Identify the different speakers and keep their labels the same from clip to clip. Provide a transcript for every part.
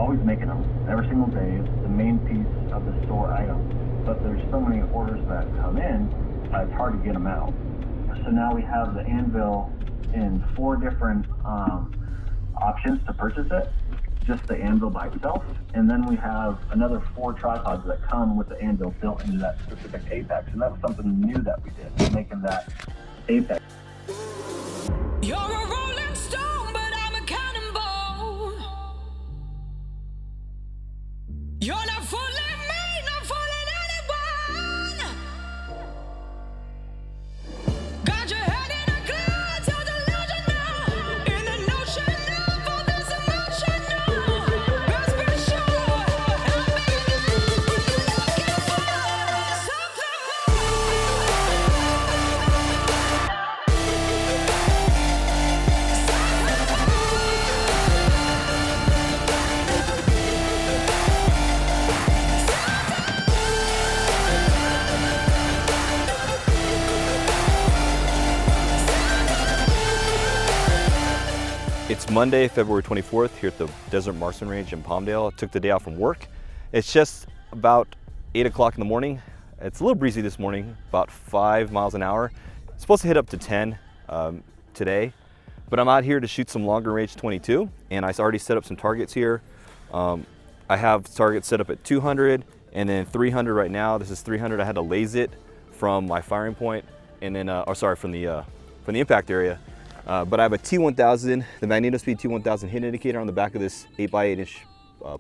Speaker 1: always making them every single day. It's the main piece of the store item. But there's so many orders that come in, it's hard to get them out. So now we have the anvil in 4 different options to purchase it, just the anvil by itself. And then we have another 4 tripods that come with the anvil built into that specific apex. And that was something new that we did, making that apex.
Speaker 2: You're a rolling stone, but I'm a cannonball. You're not fooling me, not fooling anyone. Got your head in a cloud, so delusional. In the notion of all this emotional. Best be sure, I'm begging, looking for something more.
Speaker 3: It's Monday, February 24th here at the Desert Marksmen range in Palmdale. I took the day off from work. It's just about 8 o'clock in the morning. It's a little breezy this morning, about 5 miles an hour. It's supposed to hit up to 10 today, but I'm out here to shoot some longer range 22, and I already set up some targets here. I have targets set up at 200 and then 300 right now. This is 300. I had to laze it from my firing point, and then, from the impact area. But I have a T1000, the Magneto Speed T1000 hit indicator on the back of this 8x8 inch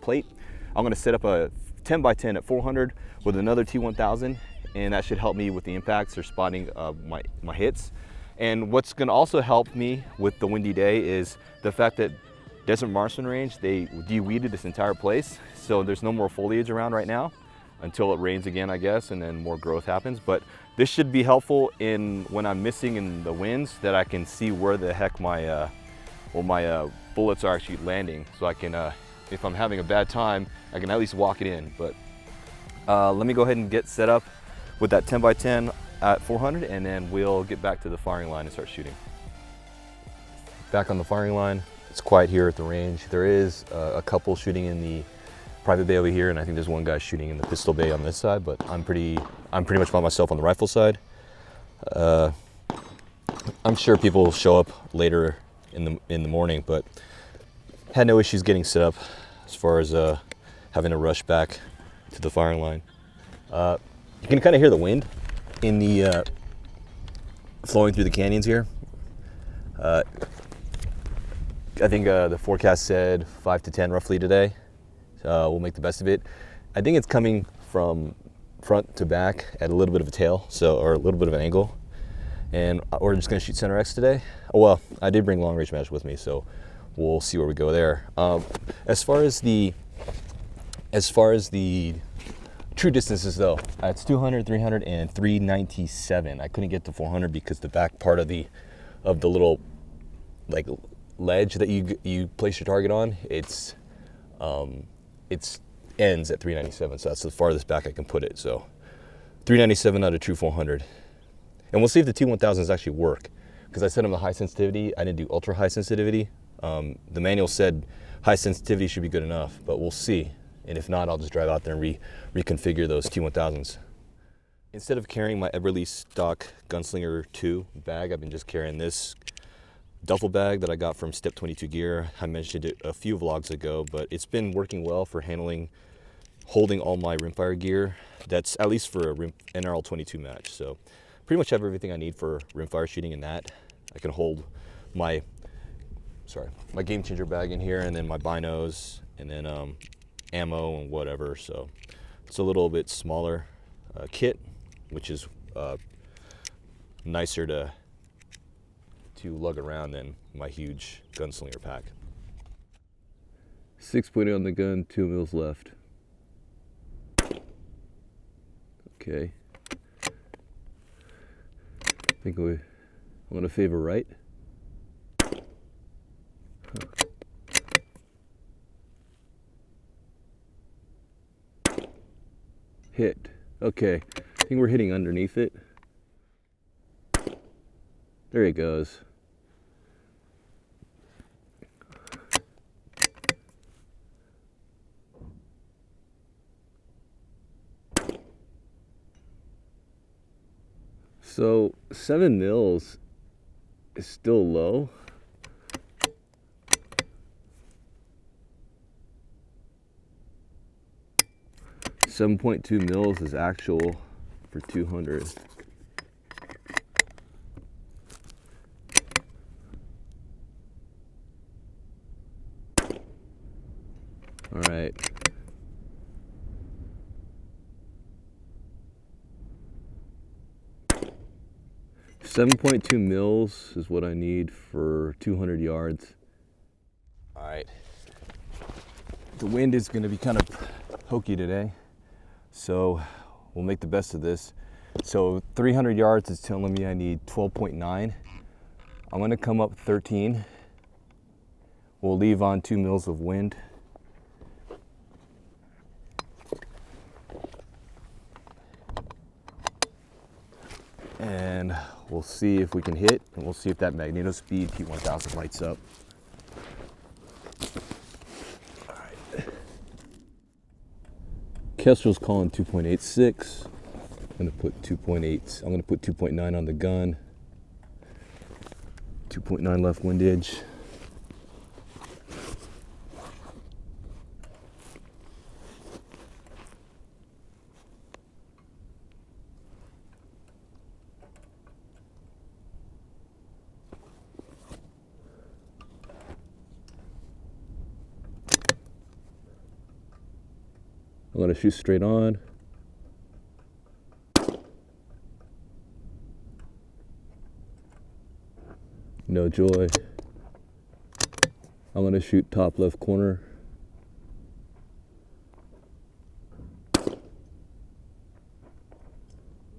Speaker 3: plate. I'm gonna set up a 10x10 at 400 with another T1000, and that should help me with the impacts or spotting my hits. And what's gonna also help me with the windy day is the fact that Desert Marksmen range, they de-weeded this entire place. So there's no more foliage around right now until it rains again, I guess, and then more growth happens. But this should be helpful in when I'm missing in the winds, that I can see where the heck my bullets are actually landing. So I can, if I'm having a bad time, I can at least walk it in. But let me go ahead and get set up with that 10x10 at 400, and then we'll get back to the firing line and start shooting. Back on the firing line, it's quiet here at the range. There is a couple shooting in the private bay over here, and I think there's one guy shooting in the pistol bay on this side, but I'm pretty much by myself on the rifle side. I'm sure people will show up later in the morning, but had no issues getting set up as far as having to rush back to the firing line. You can kind of hear the wind in the flowing through the canyons here. I think the forecast said 5 to 10 roughly today. We'll make the best of it. I think it's coming from front to back at a little bit of a tail, or a little bit of an angle. And we're just gonna shoot center X today. Oh, well, I did bring long range match with me, so we'll see where we go there. As far as the true distances though, it's 200, 300, and 397. I couldn't get to 400 because the back part of the little like ledge that you place your target on, it ends at 397, so that's the farthest back I can put it. So 397 out of true 400. And we'll see if the T1000s actually work, because I set them the high sensitivity. I didn't do ultra high sensitivity. The manual said high sensitivity should be good enough, but we'll see. And if not, I'll just drive out there and reconfigure those T1000s. Instead of carrying my Everly stock Gunslinger 2 bag, I've been just carrying this duffel bag that I got from Step 22 Gear. I mentioned it a few vlogs ago, but it's been working well for holding all my rimfire gear. That's at least for a NRL 22 match. So pretty much have everything I need for rimfire shooting in that. I can hold my game changer bag in here, and then my binos, and then ammo and whatever. So it's a little bit smaller kit, which is nicer to lug around than my huge gunslinger pack. 6.0 on the gun, 2 mils left. Okay. I think I'm gonna favor right. Hit. Okay. I think we're hitting underneath it. There he goes. So 7 mils is still low. .2 mils is actual for 200. All right. .2 mils is what I need for 200 yards. All right. The wind is going to be kind of hokey today, so we'll make the best of this. So 300 yards is telling me I need 12.9. I'm going to come up 13. We'll leave on 2 mils of wind. And we'll see if we can hit, and we'll see if that magneto speed P1000 lights up. All right. Kestrel's calling 2.86. I'm gonna put 2.8. I'm gonna put 2.9 on the gun. 2.9 left windage. I'm gonna shoot straight on. No joy. I'm gonna shoot top left corner.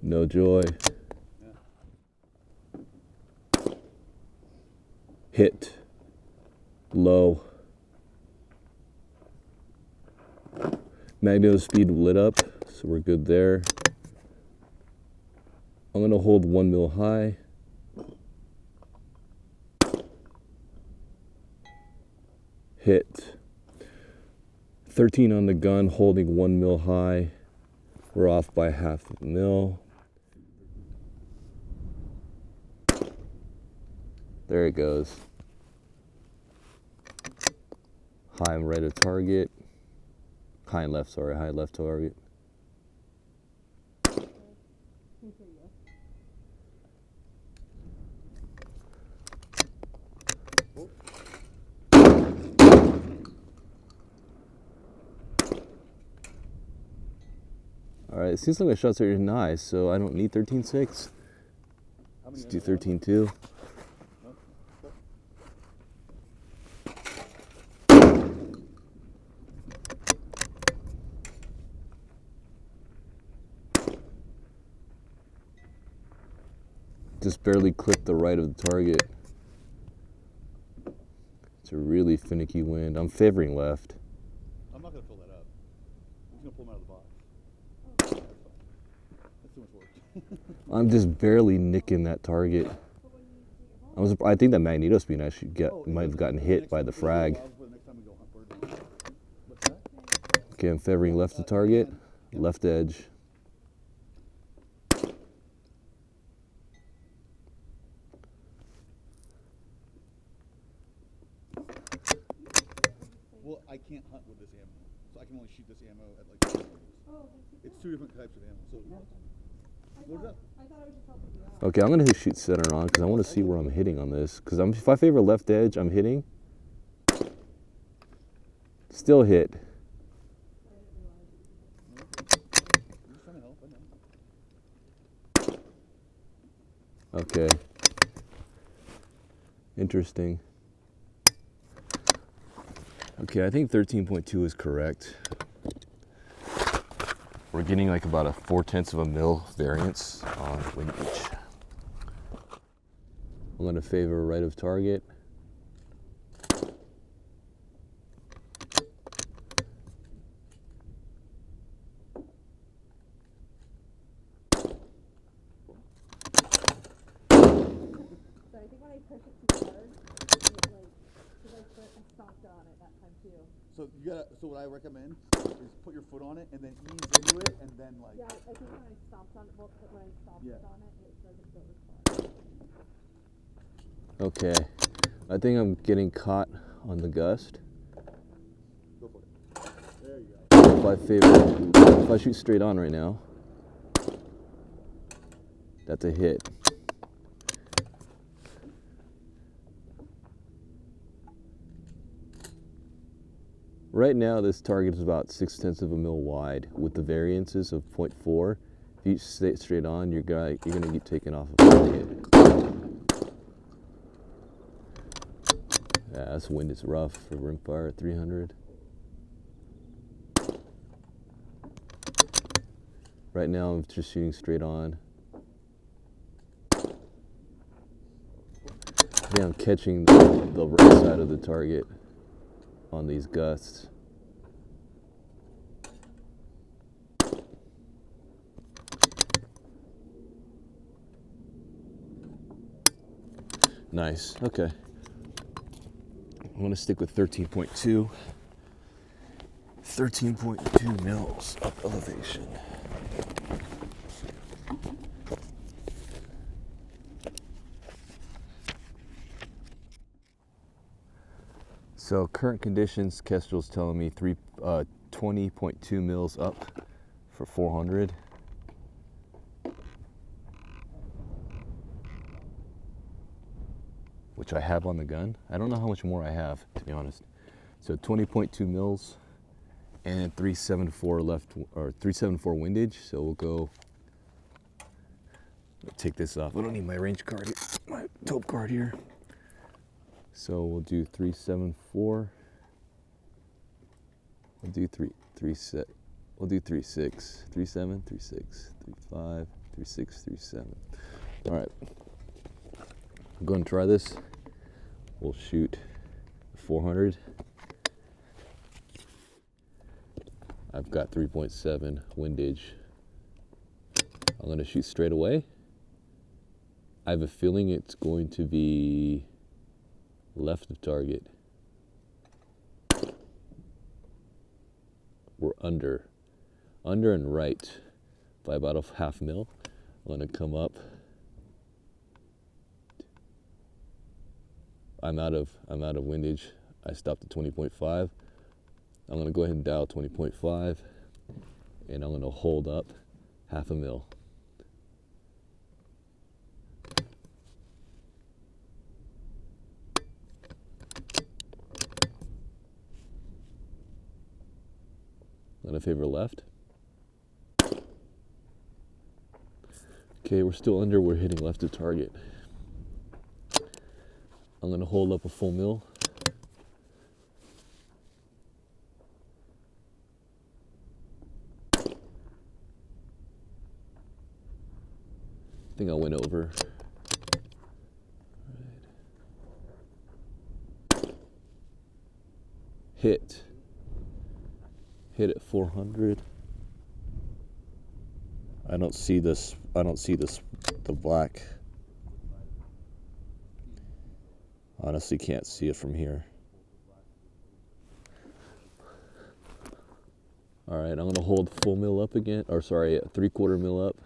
Speaker 3: No joy. Hit. Low. Magneto speed lit up, so we're good there. I'm gonna hold 1 mil high. Hit. 13 on the gun, holding 1 mil high. We're off by half a mil. There it goes. High and right of target. High and left, sorry, high left target. All right, it seems like my shots are nice, so I don't need 13.6. Let's do 13.2. Just barely clipped the right of the target. It's a really finicky wind. I'm favoring left.
Speaker 4: I'm not going to fill that up. I'm just going to pull them out of the box. That's too much work.
Speaker 3: I'm just barely nicking that target. I think that magneto speed might have gotten hit by the frag. Okay, I'm favoring left of target, left edge.
Speaker 4: Well, I can't hunt with this ammo, so I can only shoot this ammo at like. It's 2 different types of ammo. So what is that?
Speaker 3: Okay, I'm gonna shoot center on because I want to see where I'm hitting on this. Because if I favor left edge, I'm hitting. Still hit.
Speaker 4: I'm just trying to help. I know.
Speaker 3: Okay. Interesting. Okay, I think 13.2 is correct. We're getting like about a 0.4 of a mil variance on windage. I'm gonna favor right of target.
Speaker 4: So you gotta. So what I recommend is put your foot on it and then ease into it, and then like.
Speaker 5: Yeah, I think when I stomped on it, well, when I stomped
Speaker 4: Yeah.
Speaker 5: on it, it doesn't go as far.
Speaker 3: Okay, I think I'm getting caught on the gust.
Speaker 4: Go for it. There you go.
Speaker 3: If I shoot straight on right now, that's a hit. Right now, this target is about 0.6 of a mil wide with the variances of 0.4. If you stay straight on, you're gonna keep taking off a target. Yeah, this wind is rough for rimfire at 300. Right now, I'm just shooting straight on. I think I'm catching the right side of the target on these gusts. Nice, okay. I'm gonna stick with 13.2. 13.2 mils up elevation. So current conditions, Kestrel's telling me 20.2 mils up for 400. Which I have on the gun. I don't know how much more I have, to be honest. So 20.2 mils and 374 left, or 374 windage. So we'll go, take this off. I don't need my range card, my tope card here. So we'll do 374. We'll do 36, 37, 36, 35, 36, 37. All right. I'm going to try this. We'll shoot 400. I've got 3.7 windage. I'm going to shoot straight away. I have a feeling it's going to be left of target. We're under and right by about a half mil. I'm going to come up. I'm out of windage. I stopped at 20.5. I'm going to go ahead and dial 20.5, and I'm going to hold up half a mil. I'm going to favor left. Okay, we're still under. We're hitting left of target. I'm going to hold up a full mil. I think I went over. Right. Hit at 400. I don't see this, the black. Honestly, can't see it from here. All right, I'm gonna hold full mil up again, or sorry, 3/4 mil up.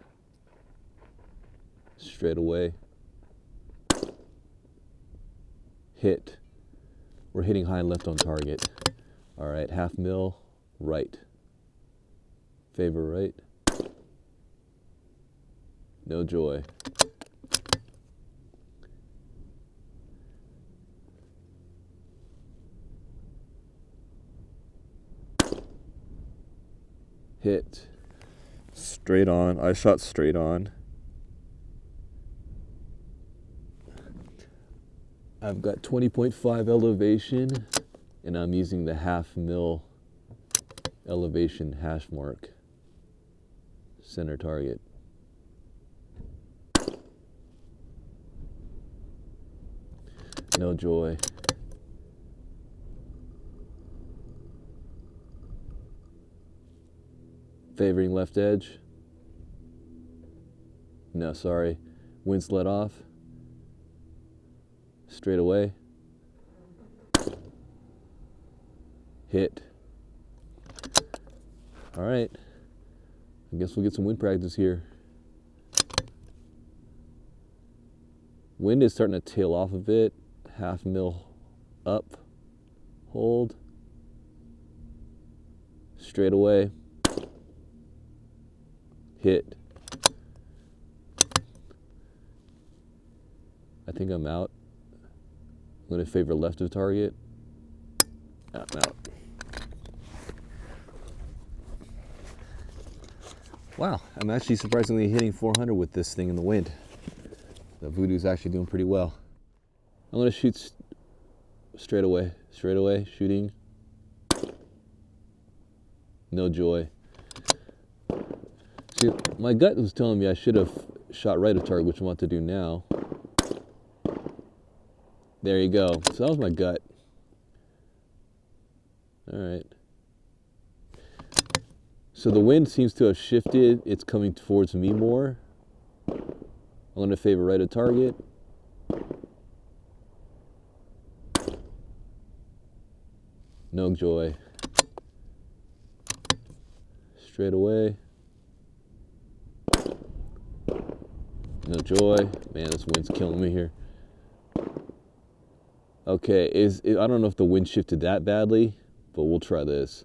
Speaker 3: Straight away. Hit. We're hitting high and left on target. All right, half mil, right. Favor right. No joy. Hit. Straight on. I shot straight on. I've got 20.5 elevation, and I'm using the half mil elevation hash mark. Center target. No joy. Favoring left edge. No, sorry. Wind's let off. Straight away.
Speaker 6: Hit. All right. I guess we'll get some wind practice here. Wind is starting to tail off a bit. Half mil up. Hold. Straight away. Hit. I think I'm out. I'm going to favor left of target. I'm out. Wow, I'm actually surprisingly hitting 400 with this thing in the wind. The Vudoo's actually doing pretty well. I'm going to shoot straight away, shooting. No joy. See, my gut was telling me I should have shot right of target, which I'm about to do now. There you go. So that was my gut. All right. So the wind seems to have shifted. It's coming towards me more. I'm going to favor right of target. No joy. Straight away. No joy. Man, this wind's killing me here. Okay, I don't know if the wind shifted that badly, but we'll try this.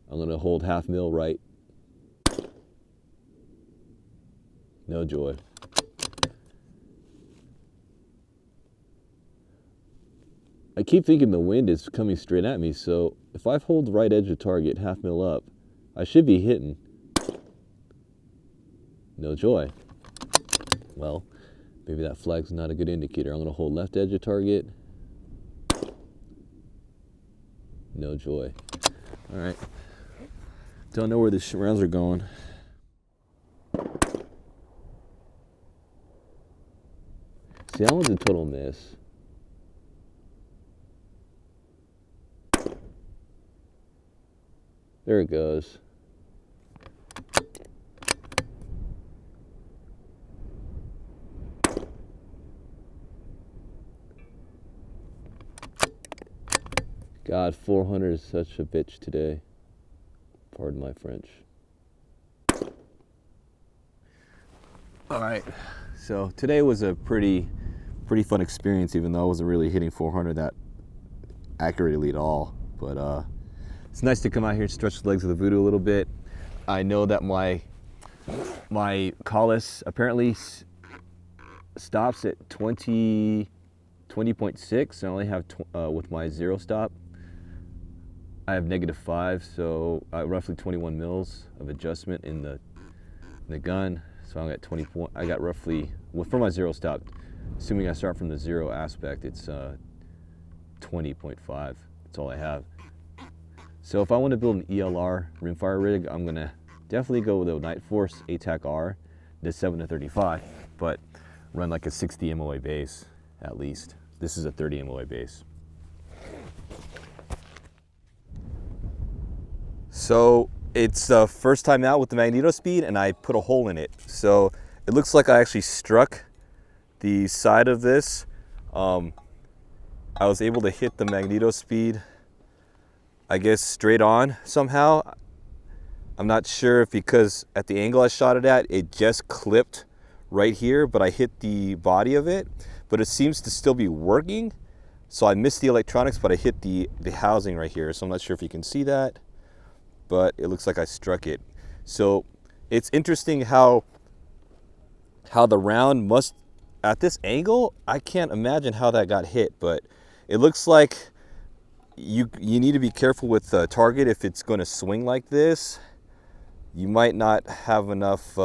Speaker 6: I'm going to hold half mil right. No joy. I keep thinking the wind is coming straight at me, so if I hold the right edge of target, half mil up, I should be hitting. No joy. Well, maybe that flag's not a good indicator. I'm going to hold left edge of target. No joy. All right. Don't know where these rounds are going. See, that one's a total miss. There it goes. God, 400 is such a bitch today. Pardon my French. All right, so today was a pretty fun experience, even though I wasn't really hitting 400 that accurately at all. But it's nice to come out here and stretch the legs of the Vudoo a little bit. I know that my Collis apparently stops at 20.6. I only have with my zero stop. I have -5, so roughly 21 mils of adjustment in the gun. So I got 20 point. I got roughly, well, for my zero stop, assuming I start from the zero aspect, it's 20.5. That's all I have. So if I want to build an ELR Rimfire rig, I'm gonna definitely go with a Night Force ATAC R, the 7-35, but run like a 60 MOA base at least. This is a 30 MOA base. So it's the first time out with the magneto speed, and I put a hole in it. So it looks like I actually struck the side of this. I was able to hit the magneto speed, I guess, straight on somehow. I'm not sure if because at the angle I shot it at, it just clipped right here, but I hit the body of it. But it seems to still be working. So I missed the electronics, but I hit the housing right here. So I'm not sure if you can see that, but it looks like I struck it. So it's interesting how the round must, at this angle, I can't imagine how that got hit, but it looks like you need to be careful with the target. If it's going to swing like this, you might not have enough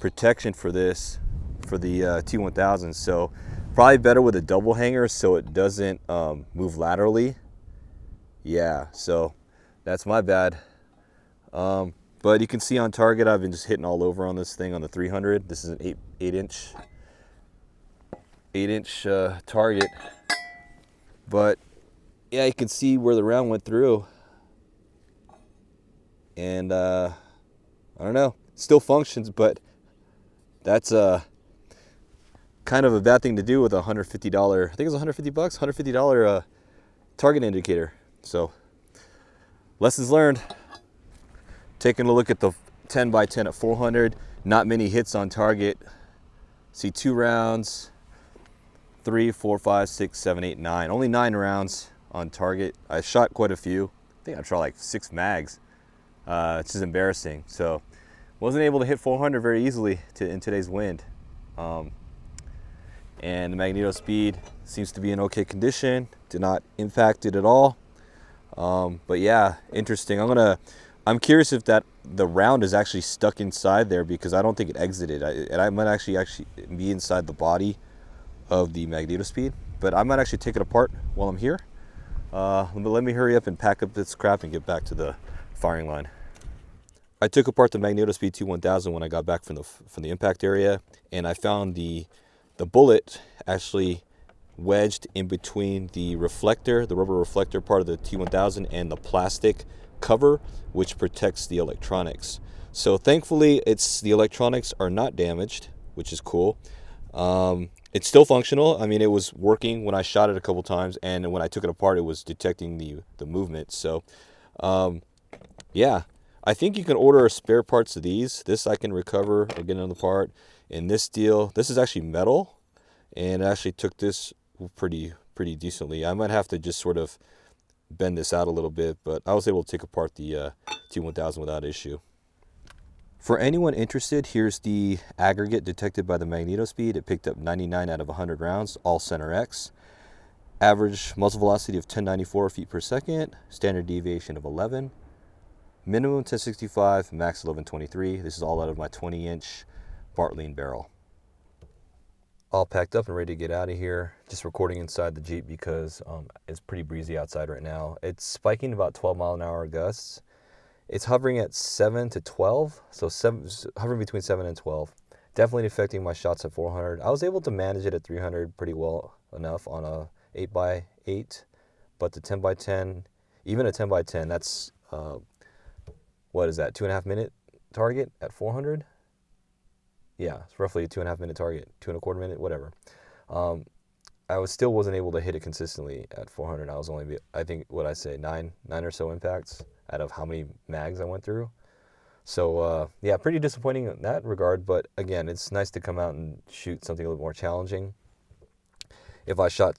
Speaker 6: protection for this, for the T1000. So probably better with a double hanger so it doesn't move laterally. Yeah, so that's my bad. But you can see on target, I've been just hitting all over on this thing on the 300. This is an 8-inch target. But yeah, you can see where the round went through. And I don't know, still functions, but that's kind of a bad thing to do with a $150, I think it was $150, $150 target indicator. So lessons learned. Taking a look at the 10x10 at 400, not many hits on target. See 2 rounds, 3, 4, 5, 6, 7, 8, 9. Only 9 rounds on target. I shot quite a few. I think I shot like 6 mags. It's just embarrassing. So wasn't able to hit 400 very easily in today's wind. And the magneto speed seems to be in okay condition. Did not impact it at all. But yeah, interesting. I'm curious if the round is actually stuck inside there, because I don't think it exited. And I might actually be inside the body of the magneto speed. But I might actually take it apart while I'm here. But let me hurry up and pack up this crap and get back to the firing line. I took apart the magneto speed T1000 when I got back from the impact area, and I found the bullet actually wedged in between the reflector, the rubber reflector part of the T1000, and the plastic cover which protects the electronics. So thankfully the electronics are not damaged, which is cool. It's still functional. I mean, it was working when I shot it a couple times, and when I took it apart, it was detecting the movement. So yeah, I think you can order spare parts of these. This I can recover or get another part. And this deal, this is actually metal, and I actually took this pretty decently. I might have to just sort of bend this out a little bit, but I was able to take apart the T1000 without issue. For anyone interested, here's the aggregate detected by the magneto speed. It picked up 99 out of 100 rounds, all center X. Average muzzle velocity of 1094 feet per second, standard deviation of 11, minimum 1065, max 1123. This is all out of my 20-inch Bartlein barrel. All packed up and ready to get out of here. Just recording inside the Jeep because it's pretty breezy outside right now. It's spiking about 12-mile-an-hour gusts. It's hovering at 7 to 12, so hovering between 7 and 12. Definitely affecting my shots at 400. I was able to manage it at 300 pretty well enough on a 8x8, but the 10x10, even a 10x10, that's, what is that, 2.5 minute target at 400? Yeah, it's roughly a 2.5 minute target, 2.25 minute, whatever. I still wasn't able to hit it consistently at 400. I was only, I think, what I say, nine or so impacts out of how many mags I went through. So yeah, pretty disappointing in that regard. But again, it's nice to come out and shoot something a little more challenging. If I shot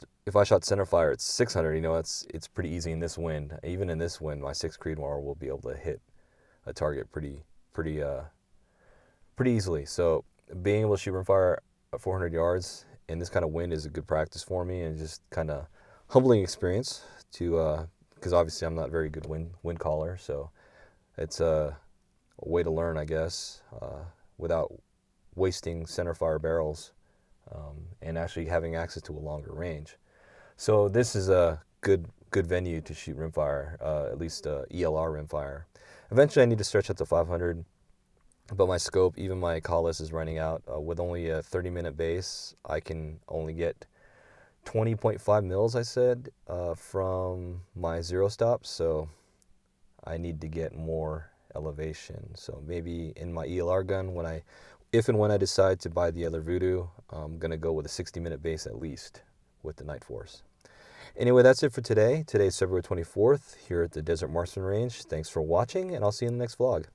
Speaker 6: center fire at 600, you know, it's pretty easy in this wind. Even in this wind, my 6 Creedmoor will be able to hit a target pretty easily. So being able to shoot rimfire at 400 yards in this kind of wind is a good practice for me, and just kind of humbling experience to because obviously I'm not a very good wind caller, so it's a way to learn, I guess, without wasting center fire barrels, and actually having access to a longer range. So this is a good venue to shoot rimfire, at least ELR rimfire. Eventually I need to stretch out to 500, but my scope, even my callus, is running out. With only a 30-minute base, I can only get 20.5 mils, I said, from my zero stop, so I need to get more elevation. So maybe in my ELR gun, if and when I decide to buy the other Vudoo, I'm going to go with a 60-minute base at least with the Night Force. Anyway, that's it for today. Today's February 24th here at the Desert Marksmen range. Thanks for watching, and I'll see you in the next vlog.